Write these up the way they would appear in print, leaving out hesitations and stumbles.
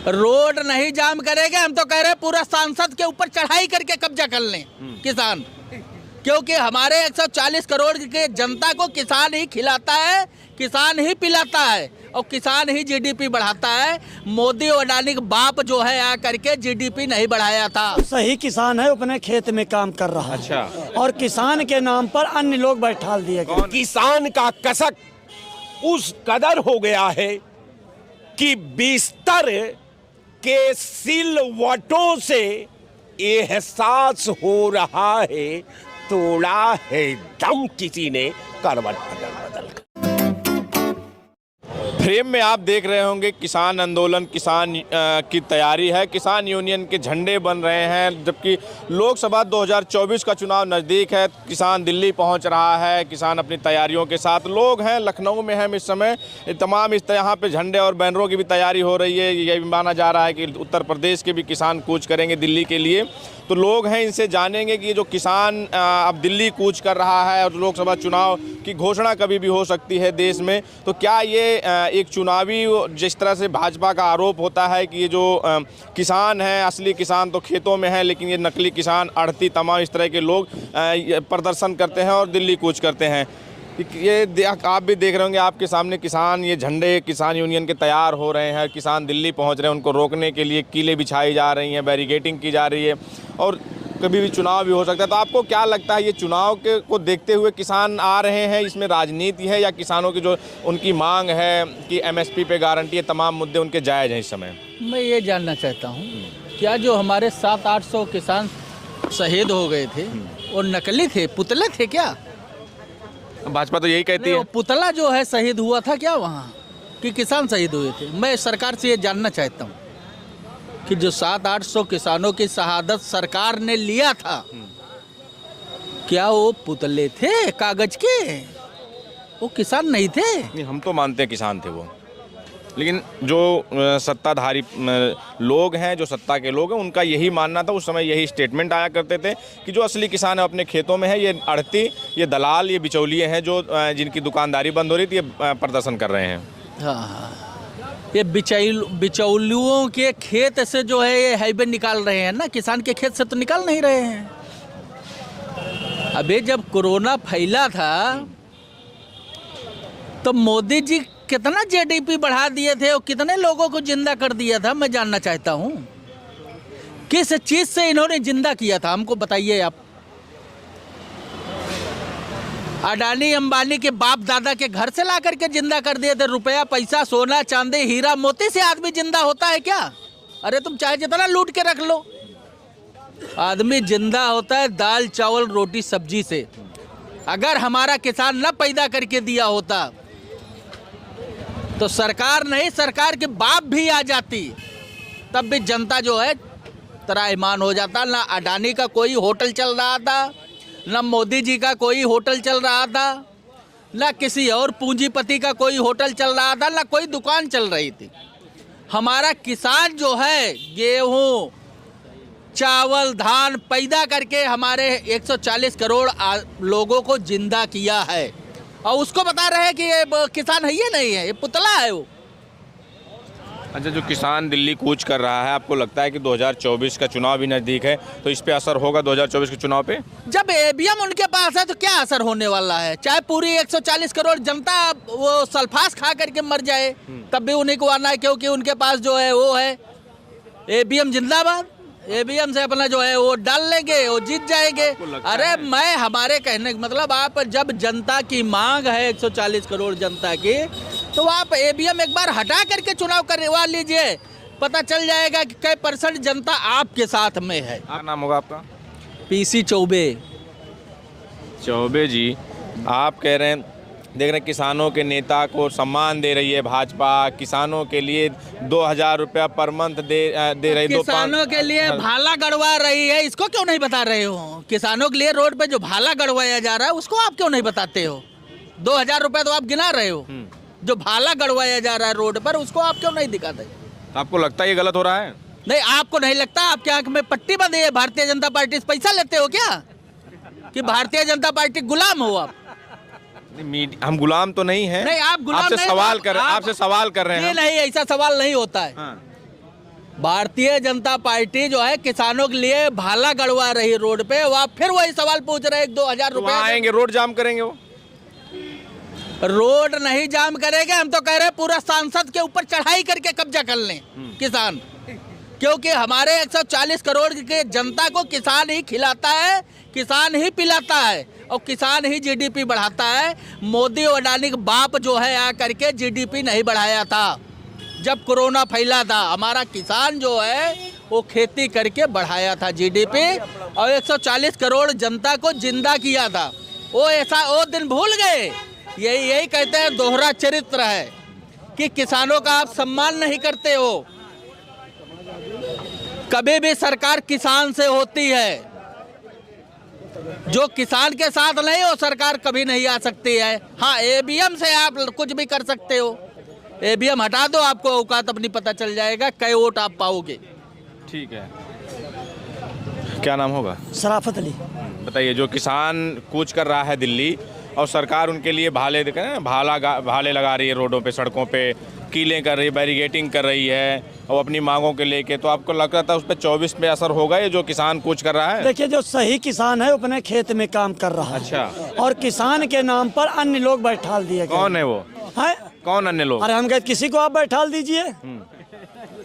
Road नहीं जाम करेंगे, हम तो कह रहे हैं पूरा सांसद के ऊपर चढ़ाई करके कब्जा कर लें किसान, क्योंकि हमारे 140 करोड़ की जनता को किसान ही खिलाता है, किसान ही पिलाता है और किसान ही जीडीपी बढ़ाता है। मोदी और अडानी का बाप जो है आ करके जीडीपी नहीं बढ़ाया था। सही किसान है, अपने खेत में काम कर रहा है। अच्छा। और किसान के नाम पर अन्य लोग बैठाल दिए गए। किसान का कसक उस कदर हो गया है कि बिस्तर के सिलवटों से एहसास हो रहा है तोड़ा है दम किसी ने करवट बदल। फ्रेम में आप देख रहे होंगे किसान आंदोलन, किसान की तैयारी है, किसान यूनियन के झंडे बन रहे हैं। जबकि लोकसभा 2024 का चुनाव नज़दीक है, किसान दिल्ली पहुंच रहा है, किसान अपनी तैयारियों के साथ। लोग हैं लखनऊ में हैं इस समय, तमाम यहाँ पे झंडे और बैनरों की भी तैयारी हो रही है। ये भी माना जा रहा है कि उत्तर प्रदेश के भी किसान कूच करेंगे दिल्ली के लिए। तो लोग हैं, इनसे जानेंगे कि जो किसान अब दिल्ली कूच कर रहा है और लोकसभा चुनाव की घोषणा कभी भी हो सकती है देश में, तो क्या ये एक चुनावी, जिस तरह से भाजपा का आरोप होता है कि ये जो किसान हैं, असली किसान तो खेतों में हैं, लेकिन ये नकली किसान, आढ़ती, तमाम इस तरह के लोग प्रदर्शन करते हैं और दिल्ली कूच करते हैं। ये आप भी देख रहे होंगे, आपके सामने किसान, ये झंडे किसान यूनियन के तैयार हो रहे हैं, किसान दिल्ली पहुंच रहे हैं, उनको रोकने के लिए कीलें बिछाई जा रही हैं, बैरिकेडिंग की जा रही है और कभी भी चुनाव भी हो सकता है। तो आपको क्या लगता है, ये चुनाव को देखते हुए किसान आ रहे हैं, इसमें राजनीति है या किसानों की जो उनकी मांग है कि MSP पे गारंटी है, तमाम मुद्दे उनके जायज़ हैं इस समय? मैं ये जानना चाहता हूँ, क्या जो हमारे 700-800 किसान शहीद हो गए थे वो नकली थे, पुतले थे क्या? भाजपा तो यही कहती है। पुतला जो है शहीद हुआ था क्या वहाँ, कि किसान शहीद हुए थे? मैं सरकार से ये जानना चाहता हूँ कि जो 700-800 किसानों की शहादत सरकार ने लिया था, क्या वो पुतले थे कागज के? वो किसान नहीं थे। नहीं, हम तो मानते हैं किसान थे वो, लेकिन जो सत्ताधारी लोग हैं, जो सत्ता के लोग हैं, उनका यही मानना था। उस समय यही स्टेटमेंट आया करते थे कि जो असली किसान है अपने खेतों में है, ये आढ़ती, ये दलाल, ये बिचौलिए हैं जो जिनकी दुकानदारी बंद हो रही थी, ये प्रदर्शन कर रहे हैं। हाँ, ये बिचौलियों के खेत से जो है ये हाईवे निकाल रहे हैं ना, किसान के खेत से तो निकाल नहीं रहे हैं। अबे जब कोरोना फैला था तो मोदी जी कितना जीडीपी बढ़ा दिए थे और कितने लोगों को जिंदा कर दिया था, मैं जानना चाहता हूँ। किस चीज़ से इन्होंने जिंदा किया था, हमको बताइए आप। अडानी अंबानी के बाप दादा के घर से ला करके जिंदा कर दिए थे। रुपया, पैसा, सोना, चांदी, हीरा मोती से आदमी जिंदा होता है क्या? अरे तुम चाहे जितना लूट के रख लो, आदमी जिंदा होता है दाल, चावल, रोटी, सब्जी से। अगर हमारा किसान न पैदा करके दिया होता तो सरकार नहीं, सरकार के बाप भी आ जाती, तब भी जनता जो है त्राहिमाम हो जाता। ना अडानी का कोई होटल चल रहा था, ना मोदी जी का कोई होटल चल रहा था, ना किसी और पूंजीपति का कोई होटल चल रहा था, ना कोई दुकान चल रही थी। हमारा किसान जो है गेहूं, चावल, धान पैदा करके हमारे 140 करोड़ लोगों को जिंदा किया है, और उसको बता रहे हैं कि ये किसान है, ये नहीं है, ये पुतला है वो। अच्छा, जो किसान दिल्ली कूच कर रहा है, आपको लगता है कि 2024 का चुनाव भी नज़दीक है, तो इस पे असर होगा 2024 के चुनाव पे? जब ईवीएम उनके पास है तो क्या असर होने वाला है? चाहे पूरी 140 करोड़ जनता वो सल्फास खा करके मर जाए, तब भी उन्हीं को आना है, क्योंकि उनके पास जो है वो है ईवीएम जिंदाबाद। ईवीएम से अपना जो है वो डाल लेंगे, वो जीत जाएंगे। अरे मैं, हमारे कहने का मतलब, आप जब जनता की मांग है 140 करोड़ जनता की, तो आप ईवीएम एक बार हटा करके चुनाव करवा लीजिए, पता चल जाएगा कि कई % जनता आपके साथ में है। क्या नाम होगा आपका? PC चौबे। चौबे जी, आप कह रहे हैं, देख रहे हैं किसानों के नेता को सम्मान दे रही है भाजपा, किसानों के लिए 2000 रुपया पर मंथ दे रही है। किसानों के लिए भाला गड़वा रही है, इसको क्यों नहीं बता रहे हो? किसानों के लिए रोड पे जो भाला गड़वाया जा रहा है उसको आप क्यों नहीं बताते हो? 2000 रुपया तो आप गिना रहे हो, जो भाला गड़वाया जा रहा है रोड पर उसको आप क्यों नहीं दिखाते? आपको लगता है ये गलत हो रहा है? नहीं, आपको नहीं लगता? आपके आंख में पट्टी बंधी है? भारतीय जनता पार्टी से पैसा लेते हो क्या, कि भारतीय जनता पार्टी गुलाम हो आप? हम गुलाम तो नहीं हैं। नहीं, आप गुलाम आपसे नहीं, सवाल कर रहे हैं, आपसे सवाल कर रहे हैं। नहीं, ऐसा सवाल नहीं होता है। हाँ। भारतीय जनता पार्टी जो है किसानों के लिए भाला गड़वा रही रोड पे, वह फिर वही सवाल पूछ रहे 1-2 हज़ार वहाँ रुपए। आएंगे, रोड जाम करेंगे वो? रोड नहीं जाम करेंगे, हम तो कह रहे हैं पूरा सांसद के ऊपर चढ़ाई करके कब्जा कर लें किसान, क्योंकि हमारे 140 करोड़ की जनता को किसान ही खिलाता है, किसान ही पिलाता है और किसान ही जीडीपी बढ़ाता है। मोदी और अडानी का बाप जो है आ करके जीडीपी नहीं बढ़ाया था जब कोरोना फैला था, हमारा किसान जो है वो खेती करके बढ़ाया था जीडीपी और 140 करोड़ जनता को जिंदा किया था। वो दिन भूल गए। यही कहते हैं दोहरा चरित्र है कि किसानों का आप सम्मान नहीं करते हो। कभी भी सरकार किसान से होती है, जो किसान के साथ नहीं हो सरकार कभी नहीं आ सकती है। हाँ, ईवीएम से आप कुछ भी कर सकते हो, ईवीएम हटा दो, आपको औकात अपनी पता चल जाएगा, कई वोट आप पाओगे। ठीक है, क्या नाम होगा? शराफत अली। बताइए, जो किसान कूच कर रहा है दिल्ली और सरकार उनके लिए भाले भाले लगा रही है रोडों पे, सड़कों पे कीलें कर रही है, बैरिगेटिंग कर रही है और अपनी मांगों के लेके, तो आपको लगता था उस पर 24 पे असर होगा ये जो किसान कूच कर रहा है? देखिए, जो सही किसान है अपने खेत में काम कर रहा है। अच्छा। और किसान के नाम पर अन्य लोग बैठाल दिए गए। कौन है वो? है? कौन अन्य लोग? अरे हम कहते किसी को आप बैठाल दीजिए।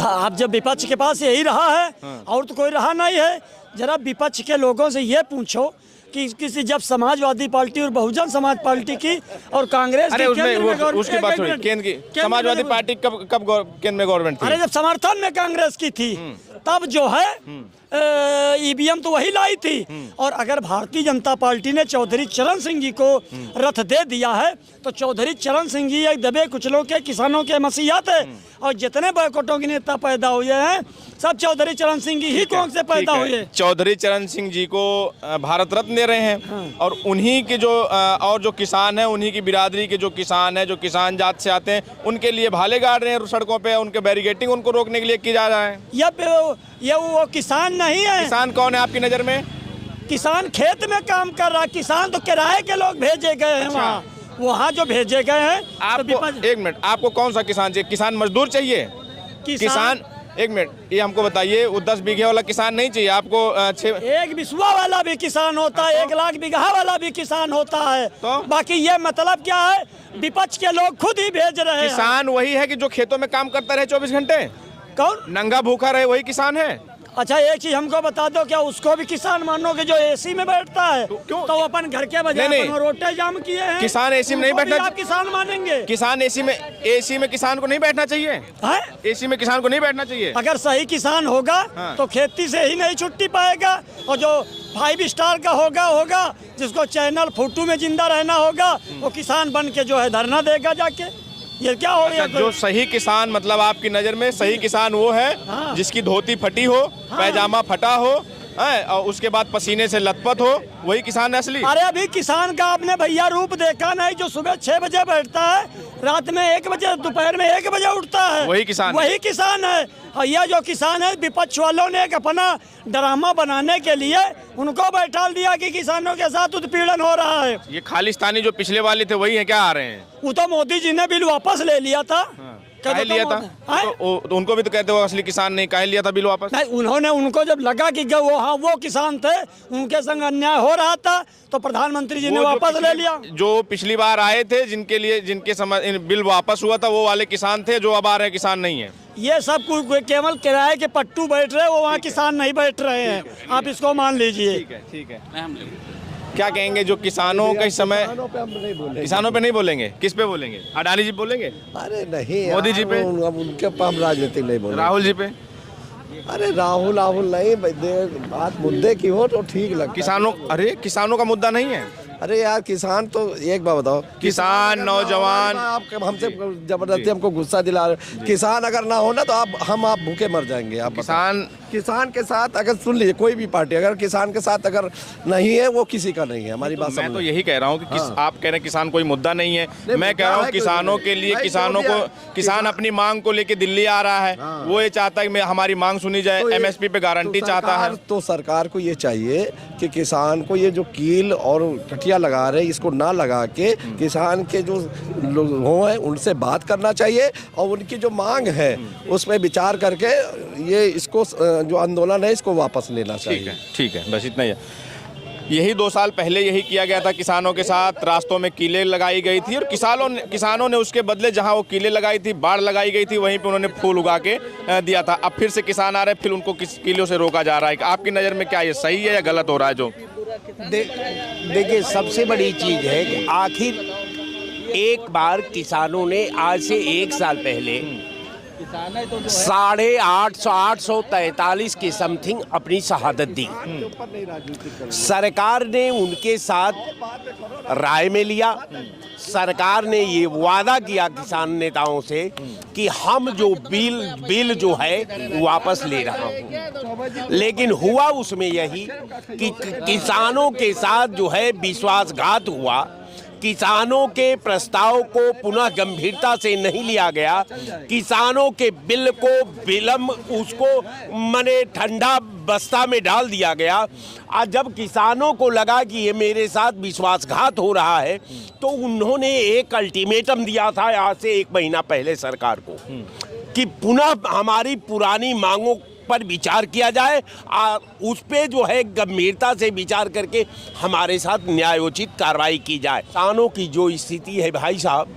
आप जब विपक्ष के पास यही रहा है और तो कोई रहा नहीं है। जरा विपक्ष के लोगों से ये पूछो कि किसी जब समाजवादी पार्टी और बहुजन समाज पार्टी की और कांग्रेस अरे की उसमें केंद्र में गवर्नमेंट- उसकी बात एक छोड़िए, मिनट। केंद्र की केंद्र समाजवादी में- पार्टी कब केंद्र में गवर्नमेंट थी? अरे जब समर्थन में कांग्रेस की थी तब जो है ईवीएम तो वही लाई थी। और अगर भारतीय जनता पार्टी ने चौधरी चरण सिंह जी को रथ दे दिया है तो चौधरी चरण सिंह जी एक दबे कुचलों के किसानों के मसीहा थे। और जितने बैकोटों के नेता पैदा हुए हैं सब चौधरी चरण सिंह जी ही कौन से पैदा हुए। चौधरी चरण सिंह जी को भारत रत्न दे रहे हैं और उन्हीं के जो और जो किसान हैं, उन्हीं की बिरादरी के जो किसान हैं, जो किसान जात से आते हैं, उनके लिए भाले गाड़ रहे हैं सड़कों पे, उनके बैरिगेटिंग उनको रोकने के लिए की जा रहा है। ये वो किसान नहीं है। किसान कौन है आपकी नजर में? किसान खेत में काम कर रहा है। किसान तो किराए के लोग भेजे गए हैं वहाँ जो भेजे गए हैं। आपको एक मिनट, आपको कौन सा किसान चाहिए? किसान मजदूर चाहिए? किसान एक मिनट, ये हमको बताइए, वो 10 बीघे वाला किसान नहीं चाहिए आपको? 1 बिस्वा वाला भी किसान होता है, 1 लाख बीघा वाला भी किसान होता है। तो बाकी ये मतलब क्या है, विपक्ष के लोग खुद ही भेज रहे हैं। किसान वही है कि जो खेतों में काम करता रहे 24 घंटे, कौन नंगा भूखा रहे, वही किसान है। अच्छा, एक चीज हमको बता दो, क्या उसको भी किसान मानोगे जो एसी में बैठता है? क्यों? तो अपन घर के बजाय नहीं, अपन रोटे जाम किए हैं। किसान एसी में नहीं उनको भी बैठना। आप किसान मानेंगे? किसान एसी में किसान को नहीं बैठना चाहिए। है? एसी में किसान को नहीं बैठना चाहिए। अगर सही किसान होगा तो खेती से ही नहीं छुट्टी पाएगा। और जो 5 स्टार का होगा जिसको चैनल फोटो में जिंदा रहना होगा, वो किसान बन के जो है धरना देगा जाके। ये क्या हो गया? जो सही किसान, मतलब आपकी नजर में सही किसान वो है जिसकी धोती फटी हो, पैजामा फटा हो, और उसके बाद पसीने से लथपथ हो, वही किसान है असली। अरे अभी किसान का आपने भैया रूप देखा नहीं, जो सुबह 6 बजे बैठता है, रात में 1 बजे, दोपहर में 1 बजे उठता है, वही किसान है। और यह जो किसान है, विपक्ष वालों ने एक अपना ड्रामा बनाने के लिए उनको बैठा दिया कि किसानों के साथ उत्पीड़न हो रहा है। ये खालिस्तानी जो पिछले वाले थे वही है क्या आ रहे हैं? वो तो मोदी जी ने बिल वापस ले लिया था। काहे लिया था? तो उनको भी तो कहते हो असली किसान नहीं, काहे लिया था बिल वापस? नहीं, उन्होंने, उनको जब लगा कि वो किसान थे, उनके संग अन्याय हो रहा था, तो प्रधानमंत्री जी ने वापस ले लिया। जो पिछली बार आए थे, जिनके समय बिल वापस हुआ था, वो वाले किसान थे, जो अब आ रहे किसान नहीं है। ये सब केवल किराए के पट्टू बैठ रहे, वो वहाँ किसान नहीं बैठ रहे हैं, आप इसको मान लीजिए। ठीक है। क्या कहेंगे जो किसानों के समय? किसानों पे नहीं बोलेंगे, किस पे बोलेंगे? अडानी जी बोलेंगे? अरे नहीं, मोदी जी पे? उनके पे हम राजनीतिक नहीं बोलेंगे। राहुल जी पे? अरे राहुल नहीं, बात मुद्दे की हो तो ठीक लगता है। किसानों, अरे किसानों का मुद्दा नहीं है। अरे यार, किसान तो एक बार बताओ, किसान नौजवान आप हमसे जबरदस्ती हमको गुस्सा दिला रहे। किसान अगर ना हो ना तो आप भूखे मर जाएंगे। आप किसान किसान के साथ अगर सुन लीजिए, कोई भी पार्टी अगर किसान के साथ अगर नहीं है वो किसी का नहीं है। हमारी बात मैं तो समझ। यही कह रहा हूँ कि आप कह रहे हैं किसान कोई मुद्दा नहीं है, मैं मुद्दा कह रहा हूँ है, किसानों कोई के लिए, भाई किसानों जो को, भी किसान अपनी मांग को लेके दिल्ली आ रहा है, वो ये चाहता है कि हमारी मांग सुनी जाए, तो ये- एमएसपी पे गारंटी चाहता है। तो सरकार को ये चाहिए कि किसान को ये जो कील और कटिया लगा रहे हैं इसको ना लगा के किसान के जो लोग हैं उनसे बात करना चाहिए और उनकी जो मांग है उस पर विचार करके ये इसको जो आंदोलन है इसको वापस लेना चाहिए। ठीक है, बस इतना ही है। यही 2 साल पहले यही किया गया था, किसानों के साथ रास्तों में कीलें लगाई गई थी और किसानों ने उसके बदले जहां वो कीलें लगाई थी, बाड़ लगाई गई थी, वहीं पे उन्होंने फूल उगा के दिया था। अब फिर से किसान आ रहे हैं, फिर उनको किस कीलों से रोका जा रहा है। आपकी नज़र में क्या ये सही है या गलत हो रहा है? जो देखिए, सबसे बड़ी चीज है कि आखिर एक बार किसानों ने आज से 1 साल पहले 843 के समथिंग अपनी शहादत दी। सरकार ने उनके साथ राय में लिया। सरकार ने ये वादा किया किसान नेताओं से कि हम जो बिल जो है वापस ले रहा हूँ, लेकिन हुआ उसमें यही कि किसानों के साथ जो है विश्वासघात हुआ। किसानों के प्रस्ताव को पुनः गंभीरता से नहीं लिया गया। किसानों के बिल को विलंब उसको मने ठंडा बस्ता में डाल दिया गया। आज जब किसानों को लगा कि ये मेरे साथ विश्वासघात हो रहा है तो उन्होंने एक अल्टीमेटम दिया था आज से 1 महीना पहले सरकार को कि पुनः हमारी पुरानी मांगों पर विचार किया जाए, उस पे जो है गंभीरता से विचार करके हमारे साथ न्यायोचित कार्रवाई की जाए। किसानों की जो स्थिति है भाई साहब,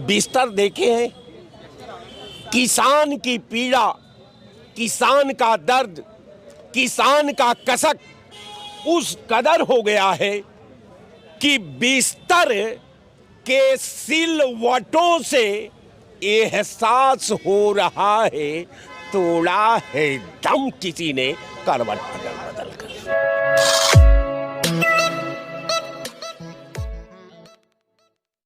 बिस्तर देखे हैं, किसान की पीड़ा, किसान का दर्द, किसान का कसक उस कदर हो गया है कि बिस्तर के सिलवटों से एहसास हो रहा है तोड़ा है दम किसी ने करवट बदल।